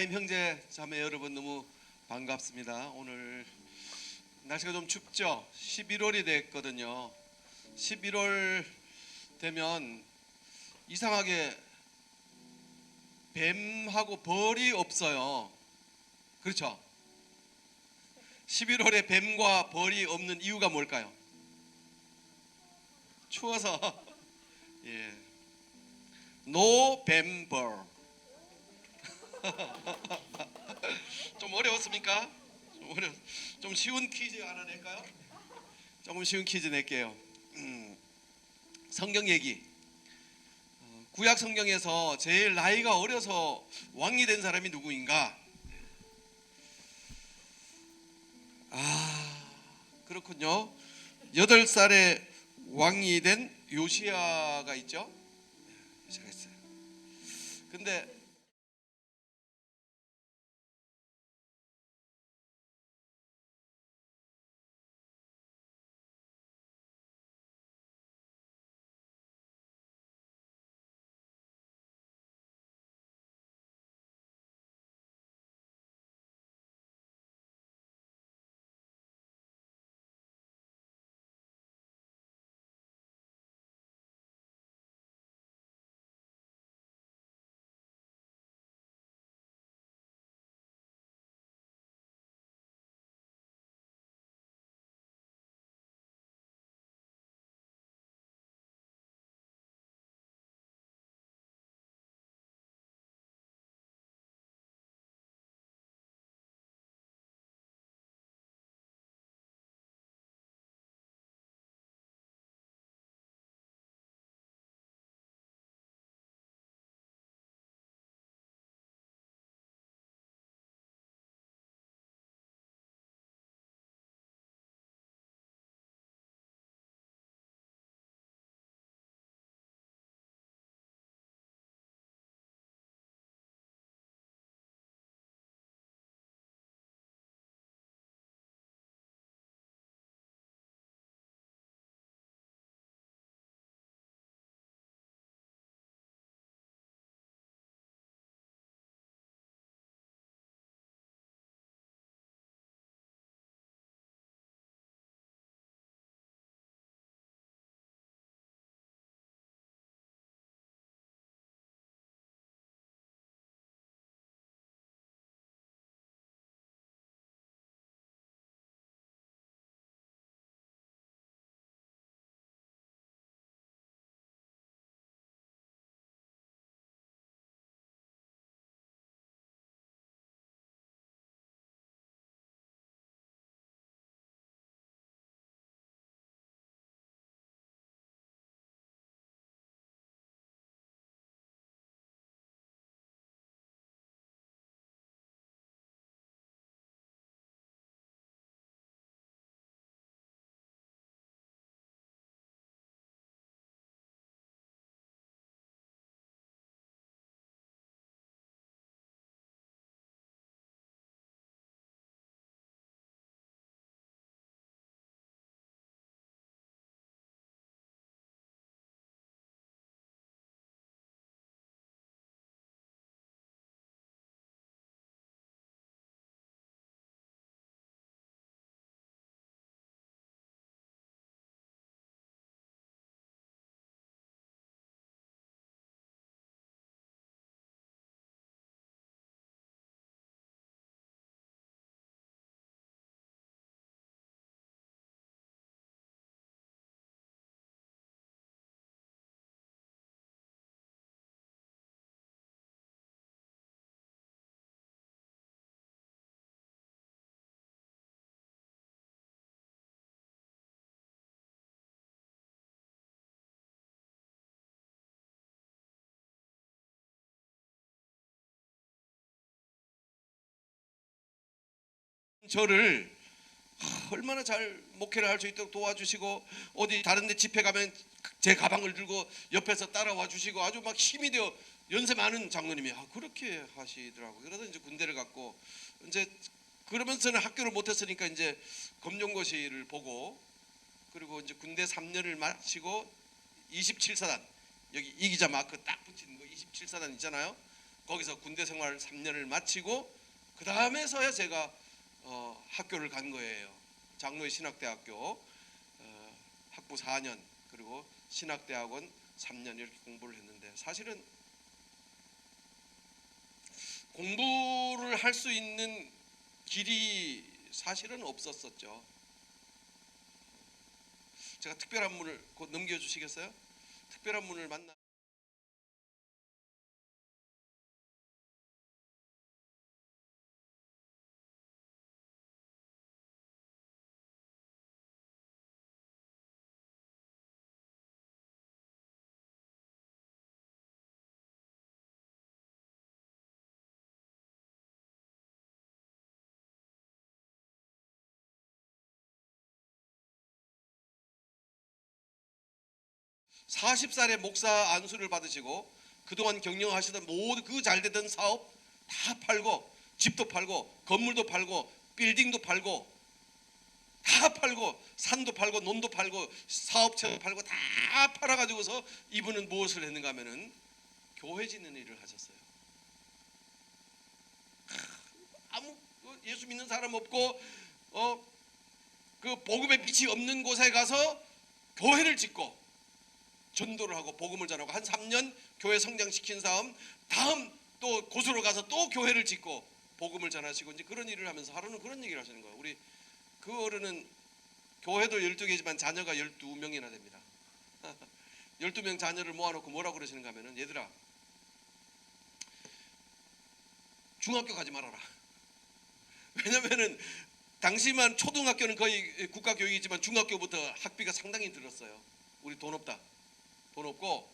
형제 자매 여러분, 너무 반갑습니다. 오늘 날씨가 좀 춥죠? 11월이 됐거든요. 11월 되면 이상하게 뱀하고 벌이 없어요. 그렇죠? 11월에 뱀과 벌이 없는 이유가 뭘까요? 추워서. 예. 노뱀벌. 좀 어려웠습니까? 좀 쉬운 퀴즈 하나 낼까요? 조금 쉬운 퀴즈 낼게요. 성경 얘기. 구약 성경에서 제일 나이가 어려서 왕이 된 사람이 누구인가? 그렇군요. 8살에 왕이 된 요시야가 있죠. 요시야가 있어요. 근데 저를 얼마나 잘 목회를 할 수 있도록 도와주시고, 어디 다른 데 집회 가면 제 가방을 들고 옆에서 따라와 주시고, 아주 막 힘이 되어, 연세 많은 장로님이 그렇게 하시더라고요. 그러다 이제 군대를 갔고, 이제 그러면서는 학교를 못 했으니까 이제 검정고시를 보고, 그리고 이제 군대 3년을 마치고 27사단, 여기 이 기자 마크 딱 붙이는 거 27사단 있잖아요. 거기서 군대 생활 3년을 마치고 그 다음에서야 제가 학교를 간 거예요. 장로의 신학대학교 학부 4년 그리고 신학대학원 3년 이렇게 공부를 했는데 사실은 공부를 할 수 있는 길이 사실은 없었었죠. 제가 특별한 분을 곧 넘겨주시겠어요? 특별한 분을 만나 40살에 목사 안수를 받으시고 그동안 경영하시던 모든 그 잘되던 사업 다 팔고 집도 팔고 건물도 팔고 빌딩도 팔고 다 팔고 산도 팔고 논도 팔고 사업체도 팔고 다 팔아가지고서 이분은 무엇을 했는가 하면은 교회 짓는 일을 하셨어요. 아무 예수 믿는 사람 없고 그 복음의 빛이 없는 곳에 가서 교회를 짓고 전도를 하고 복음을 전하고 한 3년 교회 성장시킨 다음 또 곳으로 가서 또 교회를 짓고 복음을 전하시고 이제 그런 일을 하면서 하루는 그런 얘기를 하시는 거예요. 우리 그 어른은 교회도 12개지만 자녀가 12명이나 됩니다. 12명 자녀를 모아놓고 뭐라고 그러시는가 하면은 얘들아 중학교 가지 말아라. 왜냐면은 당시만 초등학교는 거의 국가교육이지만 중학교부터 학비가 상당히 들었어요. 우리 돈 없다. 돈 없고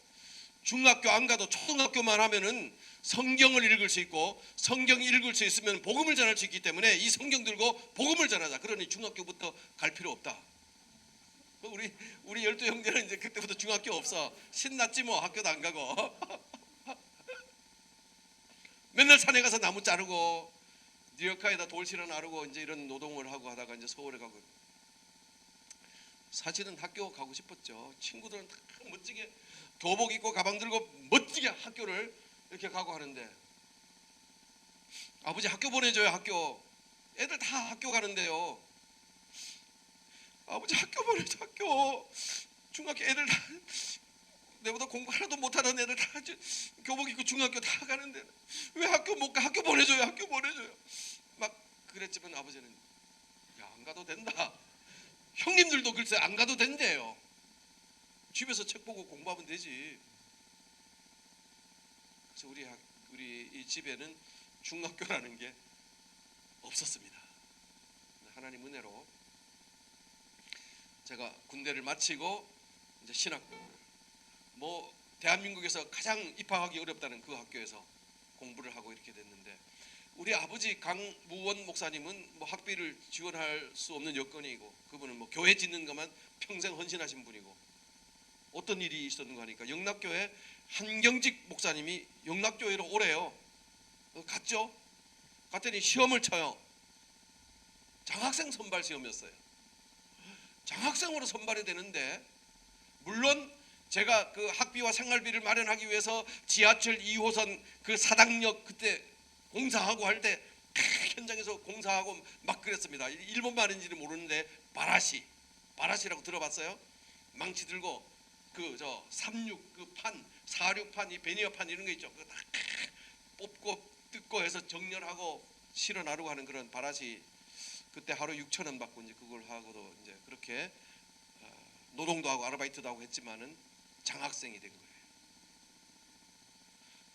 중학교 안 가도 초등학교만 하면은 성경을 읽을 수 있고 성경 읽을 수 있으면 복음을 전할 수 있기 때문에 이 성경 들고 복음을 전하자. 그러니 중학교부터 갈 필요 없다. 우리 12형제는 이제 그때부터 중학교 없어. 신났지 뭐. 학교도 안 가고 맨날 산에 가서 나무 자르고 뉴욕카에다 돌 실어 나르고 이제 이런 노동을 하고 하다가 이제 서울에 가고. 사실은 학교 가고 싶었죠. 친구들은 다 멋지게 교복 입고 가방 들고 멋지게 학교를 이렇게 가고 하는데 아버지 학교 보내줘요. 학교 애들 다 학교 가는데요. 아버지 학교 보내줘. 학교 중학교 애들 다 내보다 공부 하나도 못하는 애들 다 교복 입고 중학교 다 가는데 왜 학교 못 가? 학교 보내줘요. 학교 보내줘요. 막 그랬지만 아버지는 야, 안 가도 된다. 형님들도 글쎄 안 가도 된대요. 집에서 책 보고 공부하면 되지. 그래서 우리 이 집에는 중학교라는 게 없었습니다. 하나님 은혜로 제가 군대를 마치고 이제 신학교 뭐 대한민국에서 가장 입학하기 어렵다는 그 학교에서 공부를 하고 이렇게 됐는데 우리 아버지 강무원 목사님은 뭐 학비를 지원할 수 없는 여건이고 그분은 뭐 교회 짓는 것만 평생 헌신하신 분이고 어떤 일이 있었는가 하니까 영락교회 한경직 목사님이 영락교회로 오래요. 갔죠. 갔더니 시험을 쳐요. 장학생 선발 시험이었어요. 장학생으로 선발이 되는데 물론 제가 그 학비와 생활비를 마련하기 위해서 지하철 2호선 그 사당역 그때 공사하고 할 때 현장에서 공사하고 막 그랬습니다. 일본 말인지는 모르는데 바라시라고 들어봤어요? 망치 들고 그 저 36 그 판, 46판 이 베니어판 이런 거 있죠. 그거 다 뽑고 뜯고 해서 정렬하고 실어 나르고 하는 그런 바라시 그때 하루 6,000원 받고 이제 그걸 하고도 이제 그렇게 노동도 하고 아르바이트도 하고 했지만은 장학생이 된 거예요.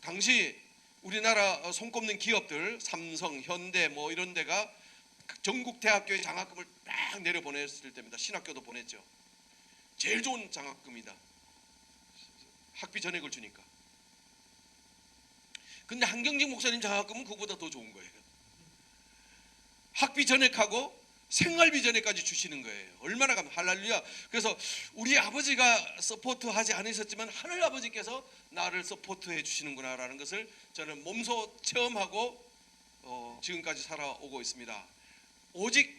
당시 우리나라 손꼽는 기업들 삼성, 현대 뭐 이런 데가 전국 대학교에 장학금을 딱 내려보냈을 때입니다. 신학교도 보냈죠. 제일 좋은 장학금이다. 학비 전액을 주니까. 근데 한경직 목사님 장학금은 그거보다 더 좋은 거예요. 학비 전액하고 생활비 전액까지 주시는 거예요. 얼마나 가면 할렐루야. 그래서 우리 아버지가 서포트하지 않으셨지만 하늘 아버지께서 나를 서포트해 주시는구나라는 것을 저는 몸소 체험하고 지금까지 살아오고 있습니다. 오직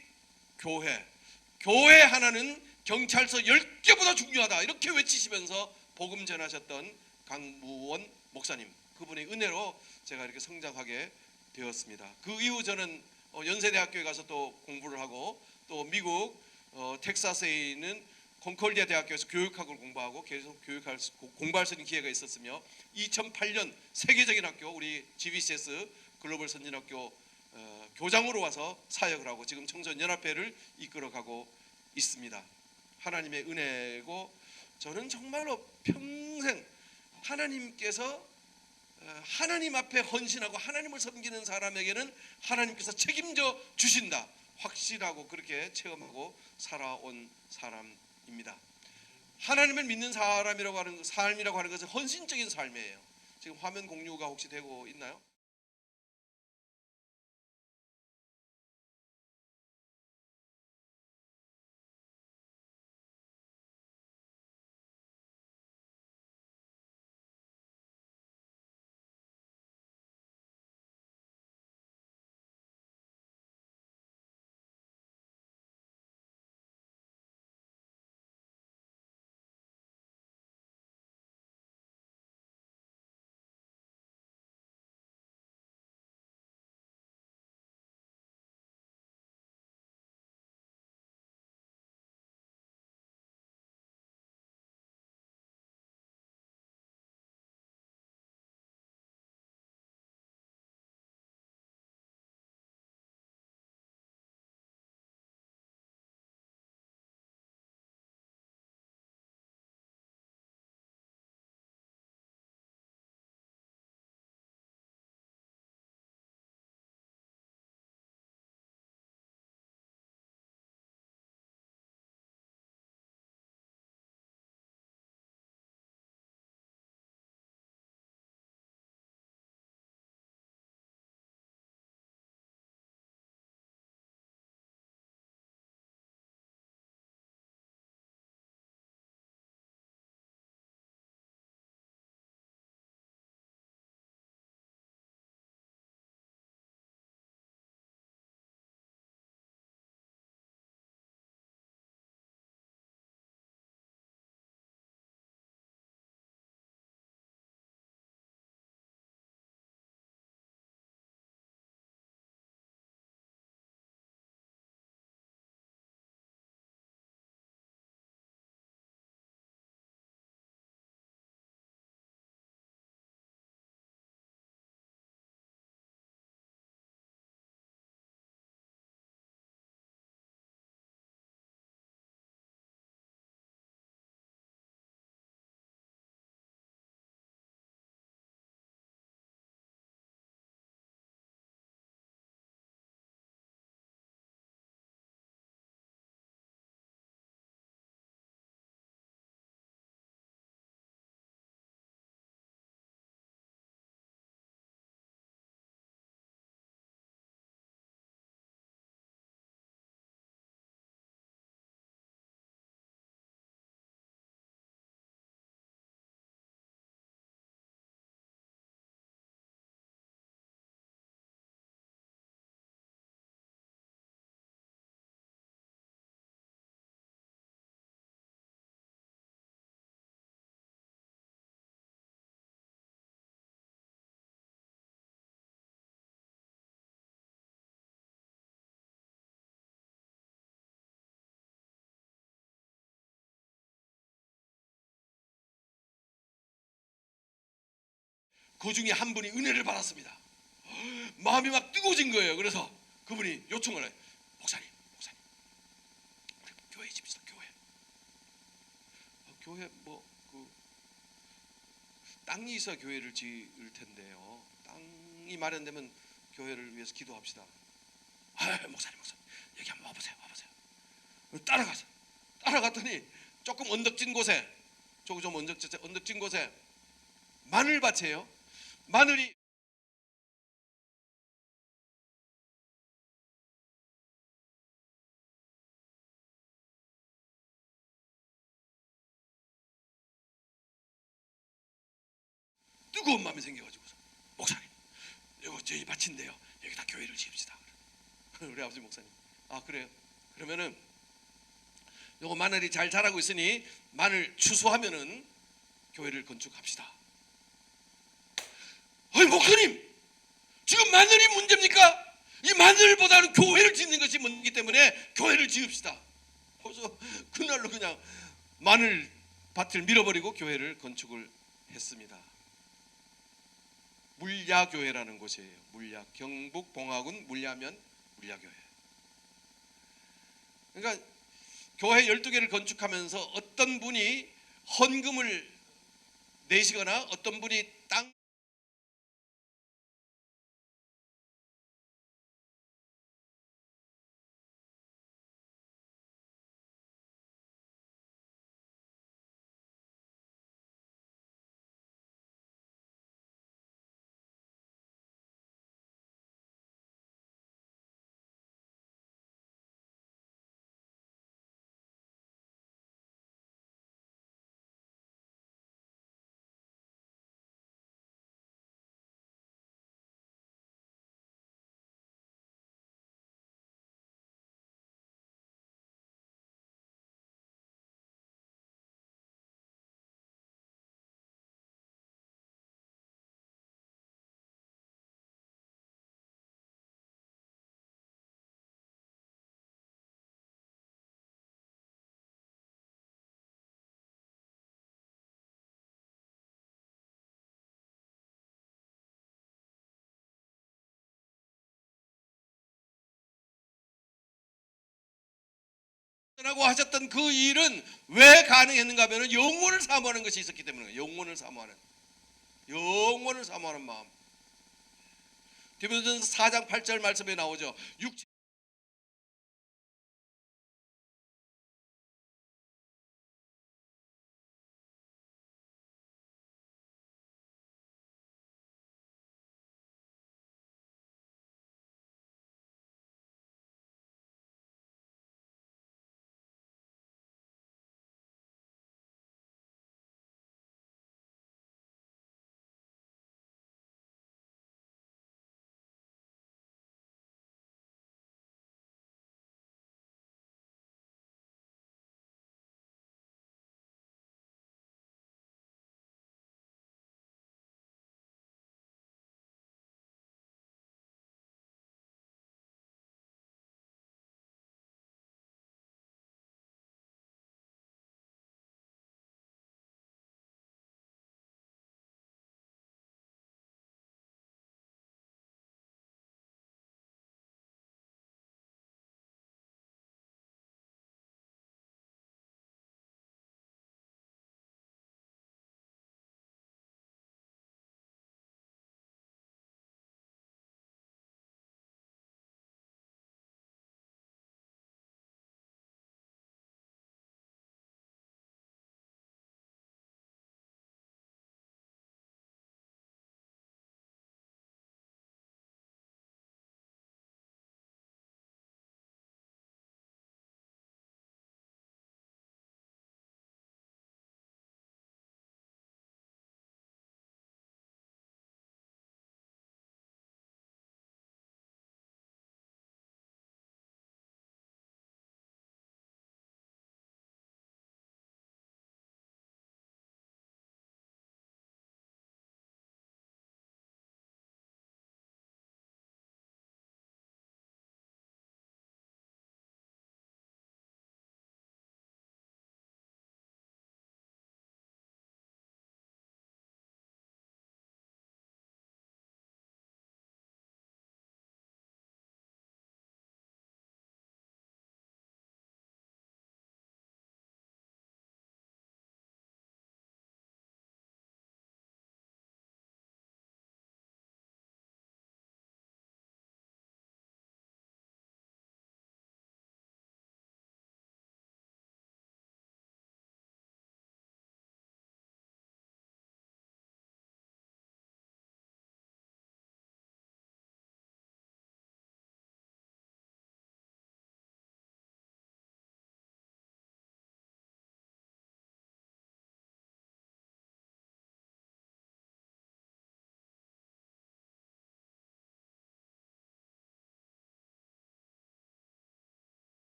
교회 하나는 경찰서 10개보다 중요하다 이렇게 외치시면서 복음 전하셨던 강무원 목사님, 그분의 은혜로 제가 이렇게 성장하게 되었습니다. 그 이후 저는 연세대학교에 가서 또 공부를 하고 또 미국 텍사스에 있는 콘콜디아 대학교에서 교육학을 공부하고 계속 공부할 수 있는 기회가 있었으며 2008년 세계적인 학교 우리 GBCS 글로벌 선진학교 교장으로 와서 사역을 하고 지금 청소년연합회를 이끌어가고 있습니다. 하나님의 은혜고 저는 정말로 평생 하나님께서 하나님 앞에 헌신하고 하나님을 섬기는 사람에게는 하나님께서 책임져 주신다 확실하고 그렇게 체험하고 살아온 사람입니다. 하나님을 믿는 사람이라고 하는 삶이라고 하는 것은 헌신적인 삶이에요. 지금 화면 공유가 혹시 되고 있나요? 그 중에 한 분이 은혜를 받았습니다. 마음이 막 뜨거워진 거예요. 그래서 그분이 요청을 해요. 목사님 우리 교회 집시다. 교회 그 땅이 있어야 교회를 지을 텐데요. 땅이 마련되면 교회를 위해서 기도합시다. 목사님 여기 한번 와보세요. 따라갔더니 조금 언덕진 곳에 조금 언덕진 곳에 마늘밭이에요. 마늘이 뜨거운 마음이 생겨가지고 목사님 이거 저희 밭인데요. 여기다 교회를 지읍시다. 우리 아버지 목사님 그래요. 그러면은 요거 마늘이 잘 자라고 있으니 마늘 추수하면은 교회를 건축합시다. 어이 목사님, 지금 마늘이 문제입니까? 이 마늘보다는 교회를 짓는 것이 문제이기 때문에 교회를 지읍시다. 그래서 그날로 그냥 마늘 밭을 밀어버리고 교회를 건축을 했습니다. 물야교회라는 곳이에요. 물야, 경북 봉화군 물야면 물야교회. 그러니까 교회 12개를 건축하면서 어떤 분이 헌금을 내시거나 어떤 분이 땅 라고 하셨던 그 일은 왜 가능했는가 하면 영혼을 사모하는 것이 있었기 때문에 영혼을 사모하는 마음. 디모데전서 4장 8절 말씀에 나오죠.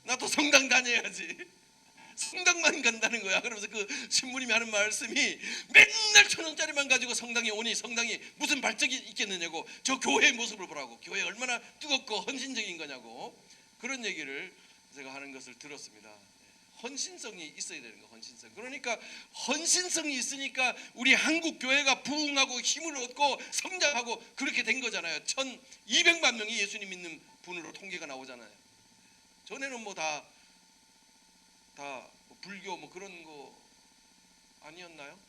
나도 성당 다녀야지. 성당만 간다는 거야. 그러면서 그 신부님이 하는 말씀이 맨날 1,000원짜리만 가지고 성당에 오니 성당이 무슨 발전이 있겠느냐고. 저 교회의 모습을 보라고. 교회 얼마나 뜨겁고 헌신적인 거냐고. 그런 얘기를 제가 하는 것을 들었습니다. 헌신성이 있어야 되는 거. 헌신성. 그러니까 헌신성이 있으니까 우리 한국 교회가 부흥하고 힘을 얻고 성장하고 그렇게 된 거잖아요. 1,200만 명이 예수님 믿는 분으로 통계가 나오잖아요. 전에는 뭐 다 뭐 불교 뭐 그런 거 아니었나요?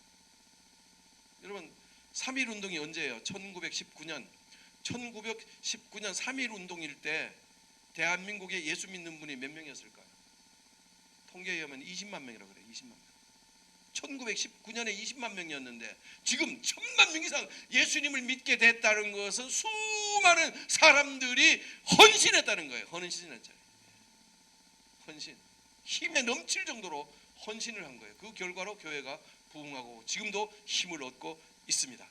여러분 3.1 운동이 언제예요? 1919년 3.1 운동일 때 대한민국에 예수 믿는 분이 몇 명이었을까요? 통계에 의하면 20만 명이라고 그래요. 20만 명. 1919년에 20만 명이었는데 지금 1,000만 명 이상 예수님을 믿게 됐다는 것은 수많은 사람들이 헌신했다는 거예요. 헌신했잖아요. 헌신. 힘에 넘칠 정도로 헌신을 한 거예요. 그 결과로 교회가 부흥하고 지금도 힘을 얻고 있습니다.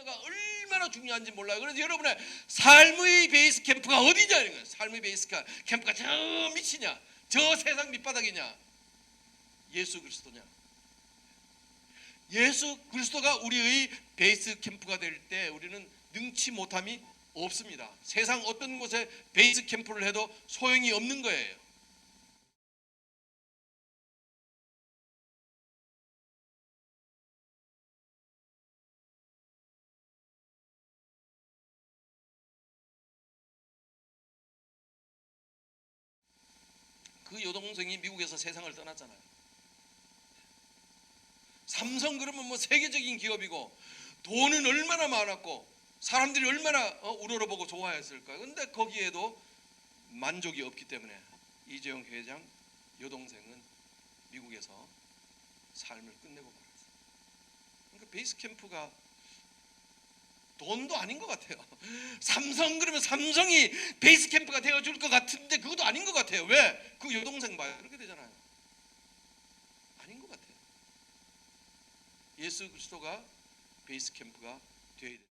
참여가 얼마나 중요한지 몰라요. 그래서 여러분의 삶의 베이스 캠프가 어디냐는 거예요. 삶의 베이스 캠프가 저 밑이냐, 저 세상 밑바닥이냐, 예수 그리스도냐. 예수 그리스도가 우리의 베이스 캠프가 될 때 우리는 능치 못함이 없습니다. 세상 어떤 곳에 베이스 캠프를 해도 소용이 없는 거예요. 그 여동생이 미국에서 세상을 떠났잖아요. 삼성 그러면 뭐 세계적인 기업이고 돈은 얼마나 많았고 사람들이 얼마나 우러러보고 좋아했을까요? 근데 거기에도 만족이 없기 때문에 이재용 회장 여동생은 미국에서 삶을 끝내고 말았어요. 그러니까 베이스 캠프가 돈도 아닌 것 같아요. 삼성 그러면 삼성이 베이스 캠프가 되어줄 것 같은데 그것도 아닌 것 같아요. 왜? 그 여동생 봐요. 그렇게 되잖아요. 아닌 것 같아요. 예수 그리스도가 베이스 캠프가 되어야 돼요.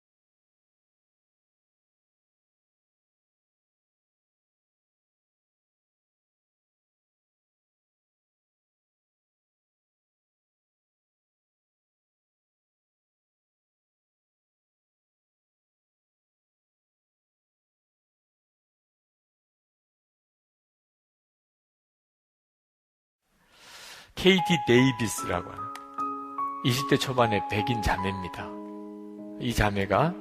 KT 데이비스라고 하는 20대 초반의 백인 자매입니다. 이 자매가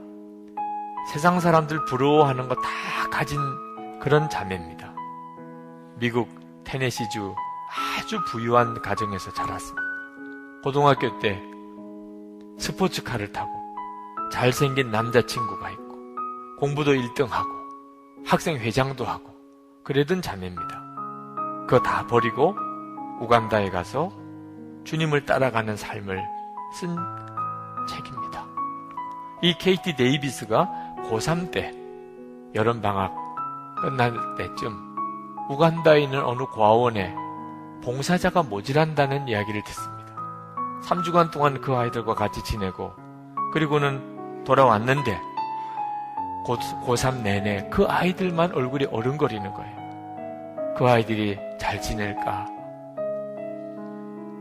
세상 사람들 부러워하는 거 다 가진 그런 자매입니다. 미국 테네시주 아주 부유한 가정에서 자랐습니다. 고등학교 때 스포츠카를 타고 잘생긴 남자친구가 있고 공부도 1등하고 학생회장도 하고 그러던 자매입니다. 그거 다 버리고 우간다에 가서 주님을 따라가는 삶을 쓴 책입니다. 이 KT 데이비스가 고3 때 여름방학 끝날 때쯤 우간다에 있는 어느 고아원에 봉사자가 모자란다는 이야기를 듣습니다. 3주간 동안 그 아이들과 같이 지내고 그리고는 돌아왔는데 고3 내내 그 아이들만 얼굴이 어른거리는 거예요. 그 아이들이 잘 지낼까?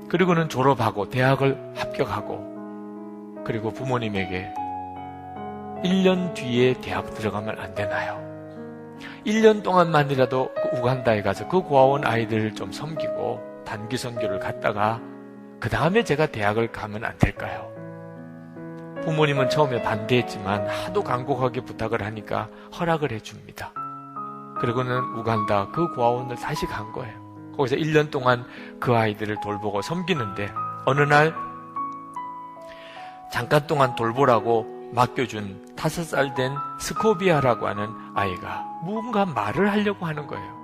그리고는 졸업하고 대학을 합격하고 그리고 부모님에게 1년 뒤에 대학 들어가면 안 되나요? 1년 동안만이라도 그 우간다에 가서 그 고아원 아이들을 좀 섬기고 단기 선교를 갔다가 그 다음에 제가 대학을 가면 안 될까요? 부모님은 처음에 반대했지만 하도 간곡하게 부탁을 하니까 허락을 해줍니다. 그리고는 우간다 그 고아원을 다시 간 거예요. 거기서 1년 동안 그 아이들을 돌보고 섬기는데 어느 날 잠깐 동안 돌보라고 맡겨준 5살 된 스코비아라고 하는 아이가 무언가 말을 하려고 하는 거예요.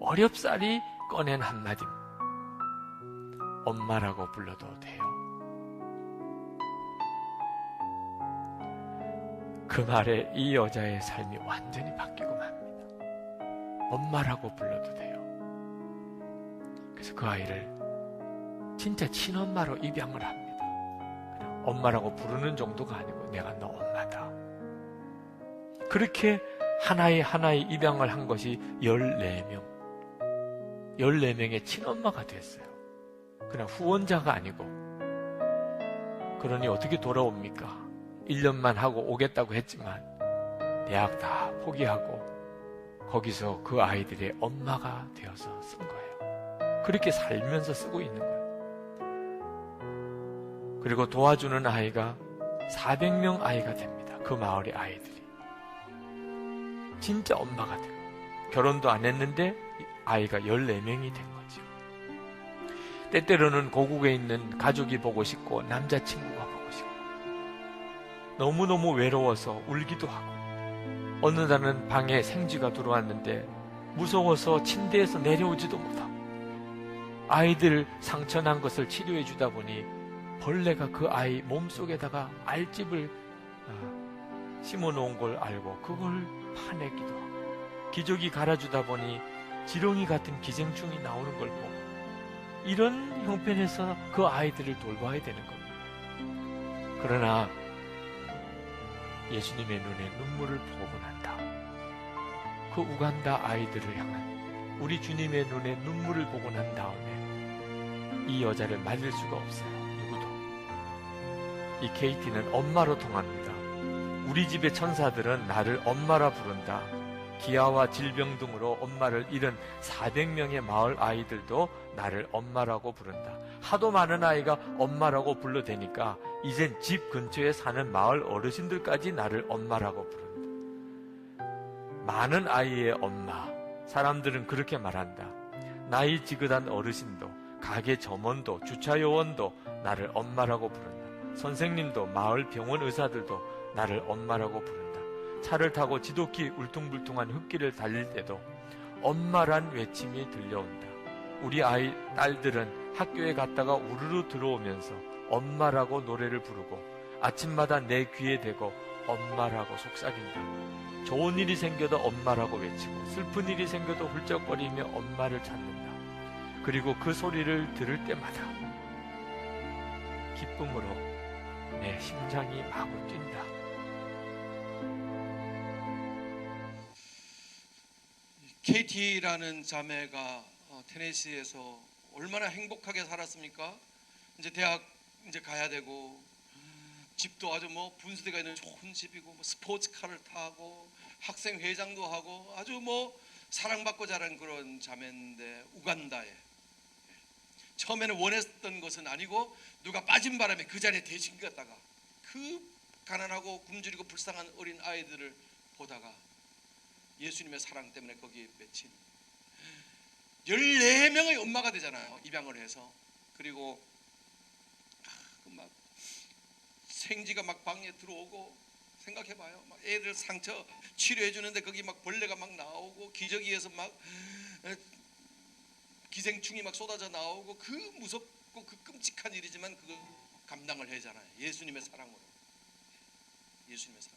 어렵사리 꺼낸 한마디입니다. 엄마라고 불러도 돼요. 그 말에 이 여자의 삶이 완전히 바뀌고 맙니다. 엄마라고 불러도 돼요. 그래서 그 아이를 진짜 친엄마로 입양을 합니다. 그냥 엄마라고 부르는 정도가 아니고 내가 너 엄마다. 그렇게 하나의 입양을 한 것이 14명. 14명의 친엄마가 됐어요. 그냥 후원자가 아니고. 그러니 어떻게 돌아옵니까? 1년만 하고 오겠다고 했지만 대학 다 포기하고 거기서 그 아이들의 엄마가 되어서 쓴 거예요. 그렇게 살면서 쓰고 있는 거예요. 그리고 도와주는 아이가 400명 아이가 됩니다. 그 마을의 아이들이. 진짜 엄마가 돼요. 결혼도 안 했는데 아이가 14명이 된 거죠. 때때로는 고국에 있는 가족이 보고 싶고 남자친구가 보고 싶고 너무너무 외로워서 울기도 하고 어느 날은 방에 생쥐가 들어왔는데 무서워서 침대에서 내려오지도 못하고 아이들 상처난 것을 치료해 주다 보니 벌레가 그 아이 몸속에다가 알집을 심어놓은 걸 알고 그걸 파내기도 하고 기저귀 갈아주다 보니 지렁이 같은 기생충이 나오는 걸 보고 이런 형편에서 그 아이들을 돌봐야 되는 겁니다. 그러나 예수님의 눈에 눈물을 보고 난다. 그 우간다 아이들을 향한 우리 주님의 눈에 눈물을 보고 난 다음에 이 여자를 말릴 수가 없어요. 누구도. 이 KT는 엄마로 통합니다. 우리 집의 천사들은 나를 엄마라 부른다. 기아와 질병 등으로 엄마를 잃은 400명의 마을 아이들도 나를 엄마라고 부른다. 하도 많은 아이가 엄마라고 불러대니까 이젠 집 근처에 사는 마을 어르신들까지 나를 엄마라고 부른다. 많은 아이의 엄마. 사람들은 그렇게 말한다. 나이 지긋한 어르신도, 가게 점원도, 주차 요원도 나를 엄마라고 부른다. 선생님도, 마을 병원 의사들도 나를 엄마라고 부른다. 차를 타고 지독히 울퉁불퉁한 흙길을 달릴 때도 엄마란 외침이 들려온다. 우리 아이 딸들은 학교에 갔다가 우르르 들어오면서 엄마라고 노래를 부르고 아침마다 내 귀에 대고 엄마라고 속삭인다. 좋은 일이 생겨도 엄마라고 외치고 슬픈 일이 생겨도 훌쩍거리며 엄마를 찾는다. 그리고 그 소리를 들을 때마다 기쁨으로 내 심장이 마구 뛴다. KT라는 자매가 테네시에서 얼마나 행복하게 살았습니까? 이제 대학 이제 가야 되고 집도 아주 뭐 분수대가 있는 좋은 집이고 뭐 스포츠카를 타고 학생 회장도 하고 아주 뭐 사랑받고 자란 그런 자매인데 우간다에 처음에는 원했던 것은 아니고 누가 빠진 바람에 그 자리에 대신 갔다가 그 가난하고 굶주리고 불쌍한 어린 아이들을 보다가 예수님의 사랑 때문에 거기에 맺힌 14명의 엄마가 되잖아요. 입양을 해서. 그리고 막 생쥐가 막 방에 들어오고 생각해봐요. 막 애들 상처 치료해 주는데 거기 막 벌레가 막 나오고 기저귀에서 막 기생충이 막 쏟아져 나오고 그 무섭고 그 끔찍한 일이지만 그거 감당을 하잖아요. 예수님의 사랑으로. 예수님의 사랑.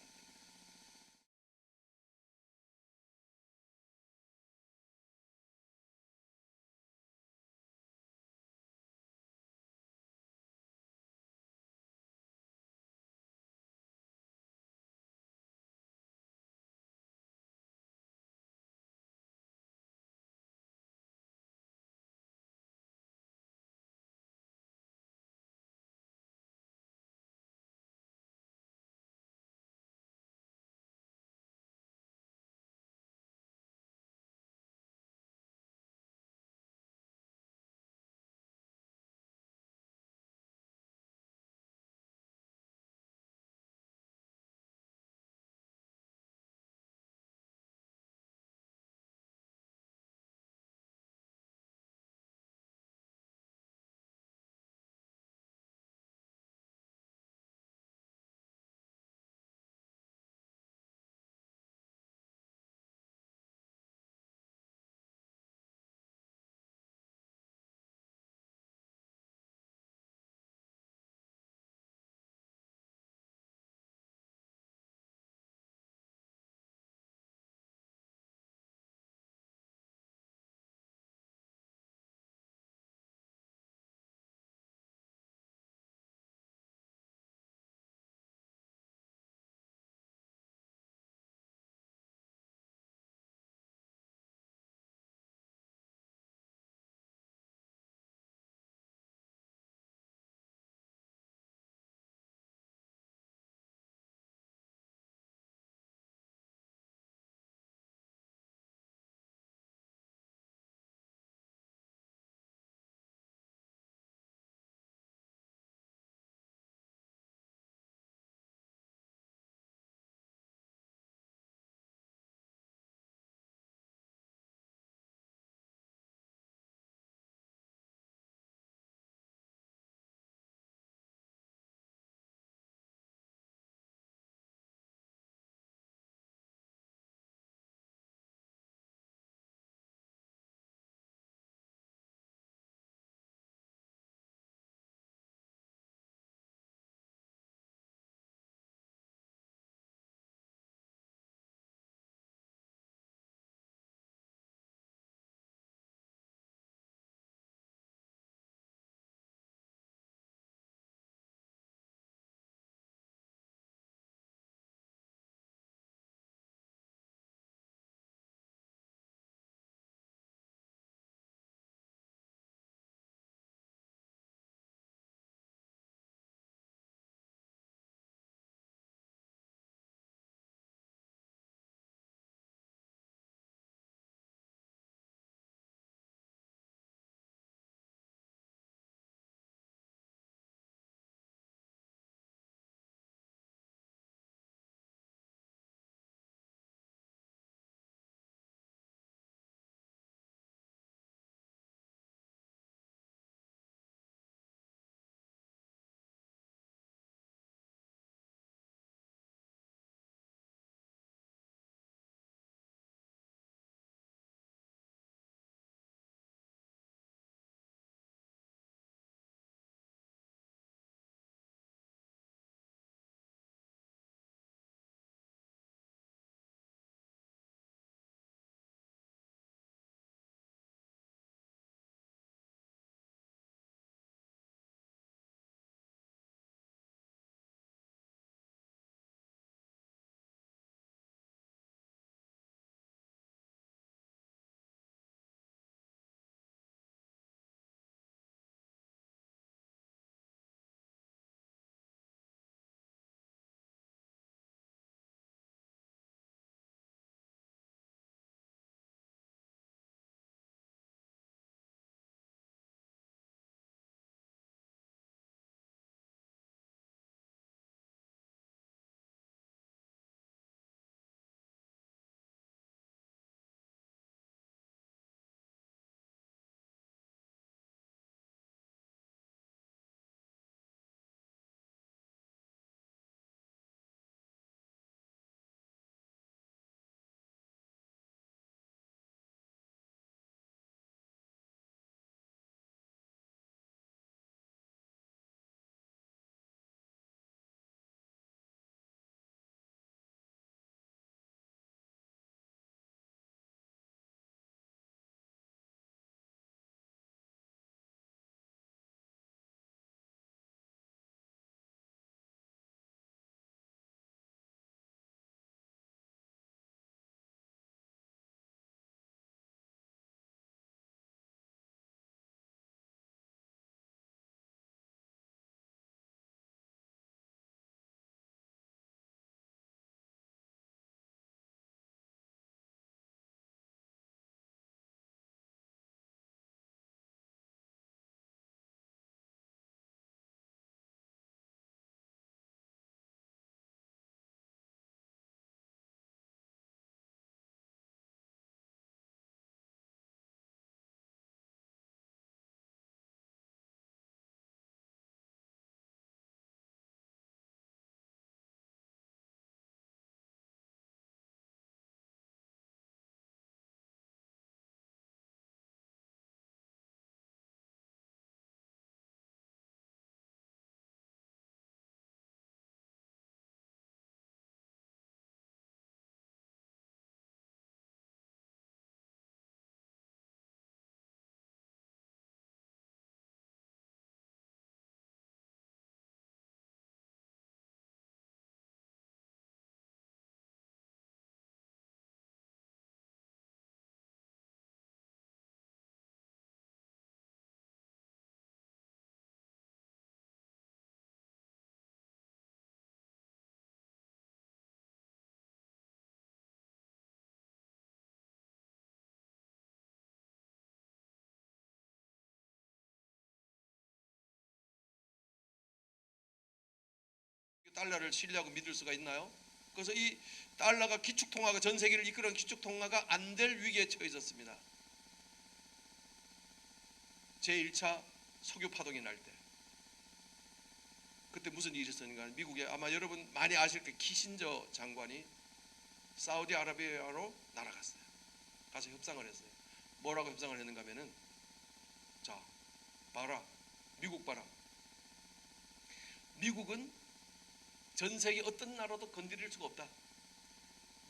달러를 신뢰하고 믿을 수가 있나요? 그래서 이 달러가 기축통화가 전 세계를 이끄는 기축통화가 안 될 위기에 처해졌습니다. 제1차 석유 파동이 날 때, 그때 무슨 일이 있었는가? 미국에 아마 여러분 많이 아실 거예요. 키신저 장관이 사우디아라비아로 날아갔어요. 가서 협상을 했어요. 뭐라고 협상을 했는가 하면은, 자 봐라, 미국 봐라. 미국은 전 세계 어떤 나라도 건드릴 수가 없다.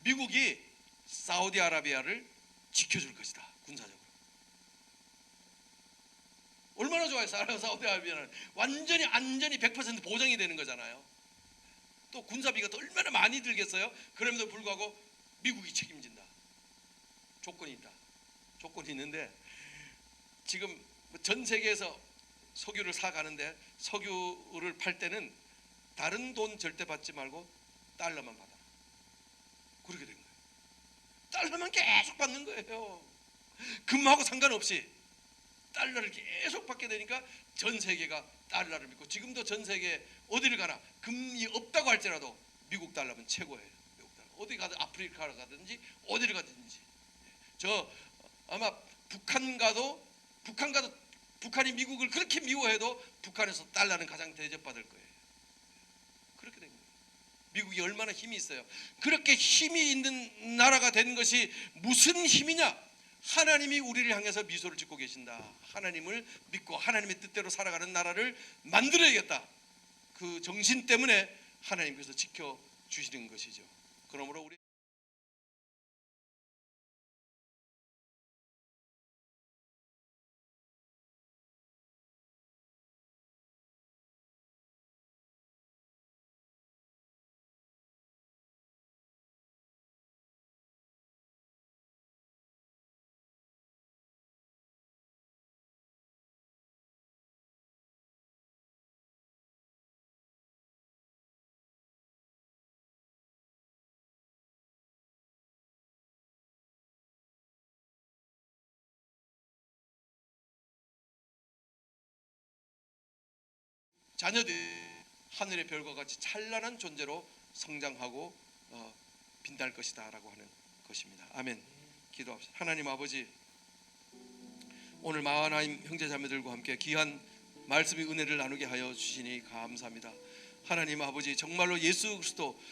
미국이 사우디아라비아를 지켜줄 것이다, 군사적으로. 얼마나 좋아요. 사우디아라비아는 완전히 안전이 100% 보장이 되는 거잖아요. 또 군사비가 또 얼마나 많이 들겠어요. 그럼에도 불구하고 미국이 책임진다. 조건이 있다. 조건이 있는데, 지금 전 세계에서 석유를 사가는데, 석유를 팔 때는 다른 돈 절대 받지 말고 달러만 받아. 그렇게 된 거예요. 달러만 계속 받는 거예요. 금하고 상관없이 달러를 계속 받게 되니까 전 세계가 달러를 믿고, 지금도 전 세계 어디를 가나 금이 없다고 할지라도 미국 달러면 최고예요. 미국 달러. 어디 가든, 아프리카를 가든지 어디를 가든지. 저 아마 북한 가도 북한이 미국을 그렇게 미워해도 북한에서 달러는 가장 대접받을 거예요. 그렇게 된 거예요. 미국이 얼마나 힘이 있어요. 그렇게 힘이 있는 나라가 된 것이 무슨 힘이냐? 하나님이 우리를 향해서 미소를 짓고 계신다. 하나님을 믿고 하나님의 뜻대로 살아가는 나라를 만들어야겠다. 그 정신 때문에 하나님께서 지켜주시는 것이죠. 그러므로 우리 자녀들이 하늘의 별과 같이 찬란한 존재로 성장하고 빛날 것이다 라고 하는 것입니다. 아멘. 기도합시다. 하나님 아버지, 오늘 마하나임 형제자매들과 함께 귀한 말씀의 은혜를 나누게 하여 주시니 감사합니다. 하나님 아버지, 정말로 예수 그리스도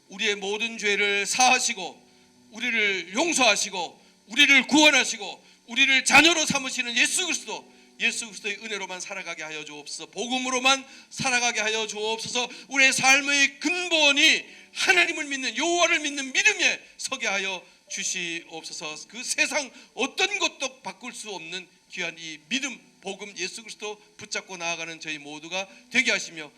우리의 모든 죄를 사하시고 우리를 용서하시고 우리를 구원하시고 우리를 자녀로 삼으시는 예수 그리스도의 은혜로만 살아가게 하여 주옵소서. 복음으로만 살아가게 하여 주옵소서. 우리의 삶의 근본이 하나님을 믿는, 여호와를 믿는 믿음에 서게 하여 주시옵소서. 그 세상 어떤 것도 바꿀 수 없는 귀한 이 믿음, 복음, 예수 그리스도 붙잡고 나아가는 저희 모두가 되게 하시며